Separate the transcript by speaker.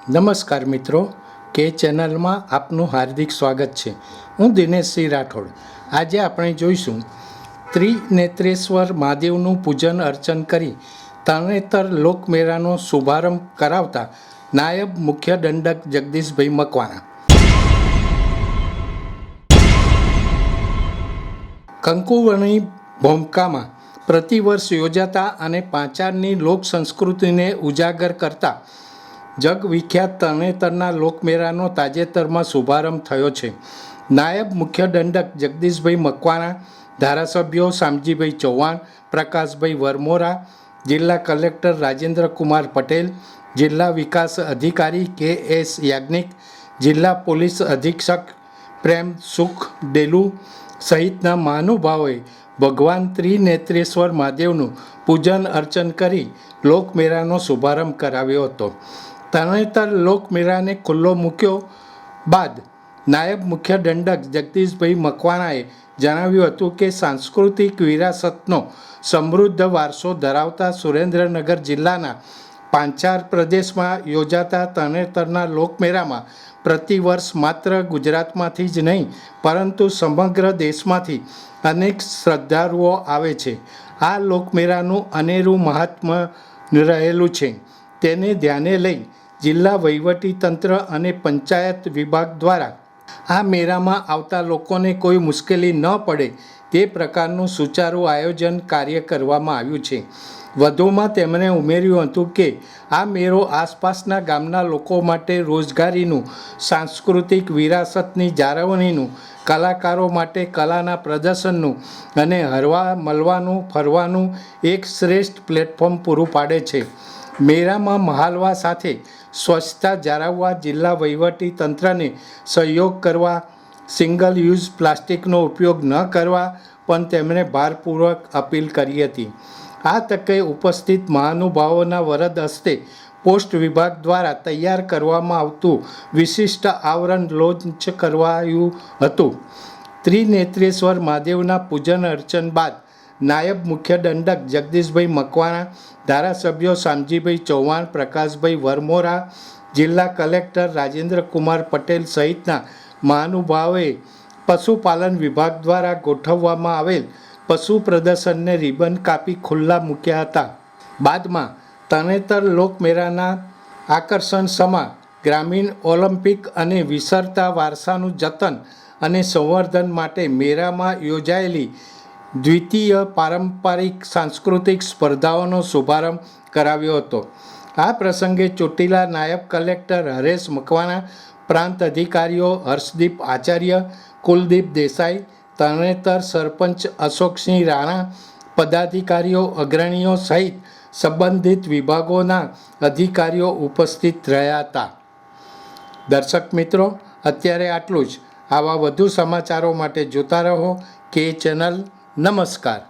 Speaker 1: નમસ્કાર મિત્રો, કે ચેનલમાં આપનું હાર્દિક સ્વાગત છે। હું દિનેશસિંહ રાઠોડ। આજે આપણે જોઈશું ત્રિનેત્રેશ્વર મહાદેવનું પૂજન અર્ચન કરી તરણેતર લોકમેળાનો શુભારંભ કરાવતા નાયબ મુખ્ય દંડક જગદીશભાઈ મકવાણા। કંકુવણી ભૂમકામાં પ્રતિવર્ષ યોજાતા અને પાંચાળની લોક સંસ્કૃતિને ઉજાગર કરતા જગવિખ્યાત તરણેતરના લોકમેળાનો તાજેતરમાં શુભારંભ થયો છે। નાયબ મુખ્ય દંડક જગદીશભાઈ મકવાણા, ધારાસભ્યો શામજીભાઈ ચૌહાણ, પ્રકાશભાઈ વરમોરા, જિલ્લા કલેક્ટર રાજેન્દ્ર કુમાર પટેલ, જિલ્લા વિકાસ અધિકારી કે.એસ. યાજ્ઞિક, જિલ્લા પોલીસ અધિક્ષક પ્રેમ સુખ ડેલુ સહિતના મહાનુભાવોએ ભગવાન ત્રિનેત્રેશ્વર મહાદેવનું પૂજન અર્ચન કરી લોકમેળાનો શુભારંભ કરાવ્યો હતો। તરણેતર લોકમેળાને ખુલ્લો મૂક્યો બાદ નાયબ મુખ્ય દંડક જગદીશભાઈ મકવાણાએ જણાવ્યું હતું કે સાંસ્કૃતિક વિરાસતનો સમૃદ્ધ વારસો ધરાવતા સુરેન્દ્રનગર જિલ્લાના પાંચાળ પ્રદેશમાં યોજાતા તરણેતરના લોકમેળામાં પ્રતિવર્ષ માત્ર ગુજરાતમાંથી જ નહીં પરંતુ સમગ્ર દેશમાંથી અનેક શ્રદ્ધાળુઓ આવે છે। આ લોકમેળાનું અનેરું મહાત્મ્ય રહેલું છે, તેને ધ્યાને લઈ જિલ્લા વહીવટીતંત્ર અને પંચાયત વિભાગ દ્વારા આ મેળામાં આવતા લોકોને કોઈ મુશ્કેલી ન પડે તે પ્રકારનું સુચારું આયોજન કાર્ય કરવામાં આવ્યું છે। વધુમાં તેમણે ઉમેર્યું હતું કે આ મેળો આસપાસના ગામના લોકો માટે રોજગારીનું, સાંસ્કૃતિક વિરાસતની જાળવણીનું, કલાકારો માટે કલાના પ્રદર્શનનું અને હરવા મળવાનું ફરવાનું એક શ્રેષ્ઠ પ્લેટફોર્મ પૂરું પાડે છે। મેળામાં મહાલવા સાથે સ્વચ્છતા જાળવવા જિલ્લા વહીવટી તંત્રને સહયોગ કરવા, સિંગલ યુઝ પ્લાસ્ટિકનો ઉપયોગ ન કરવા પણ તેમણે ભારપૂર્વક અપીલ કરી હતી। આ તકે ઉપસ્થિત મહાનુભાવોના વરદ હસ્તે પોસ્ટ વિભાગ દ્વારા તૈયાર કરવામાં આવતું વિશિષ્ટ આવરણ લોન્ચ કરાયું હતું। ત્રિનેત્રેશ્વર મહાદેવના પૂજન અર્ચન બાદ નાયબ મુખ્ય દંડક જગદીશભાઈ મકવાણા, ધારાસભ્યો શામજીભાઈ ચૌહાણ, પ્રકાશભાઈ વરમોરા, જિલ્લા કલેક્ટર રાજેન્દ્ર કુમાર પટેલ સહિતના મહાનુભાવોએ પશુપાલન વિભાગ દ્વારા ગોઠવવામાં આવેલ પશુ પ્રદર્શનને રિબન કાપી ખુલ્લા મૂક્યા હતા। બાદમાં તરણેતર લોકમેળાના આકર્ષણ સમા ગ્રામીણ ઓલિમ્પિક અને વિસરતા વારસાનું જતન અને સંવર્ધન માટે મેળામાં યોજાયેલી દ્વિતીય પારંપરિક સાંસ્કૃતિક સ્પર્ધાઓનો શુભારંભ કરાવ્યો હતો। આ પ્રસંગે ચોટીલા નાયબ કલેક્ટર હરેશ મકવાણા, પ્રાંત અધિકારીઓ હર્ષદીપ આચાર્ય, કુલદીપ દેસાઈ, તરણેતર સરપંચ અશોકસિંહ રાણા, પદાધિકારીઓ અગ્રણીઓ સહિત સંબંધિત વિભાગોના અધિકારીઓ ઉપસ્થિત રહ્યા હતા। દર્શક મિત્રો, અત્યારે આટલું જ। આવા વધુ સમાચારો માટે જોતા રહો કે ચેનલ। નમસ્કાર।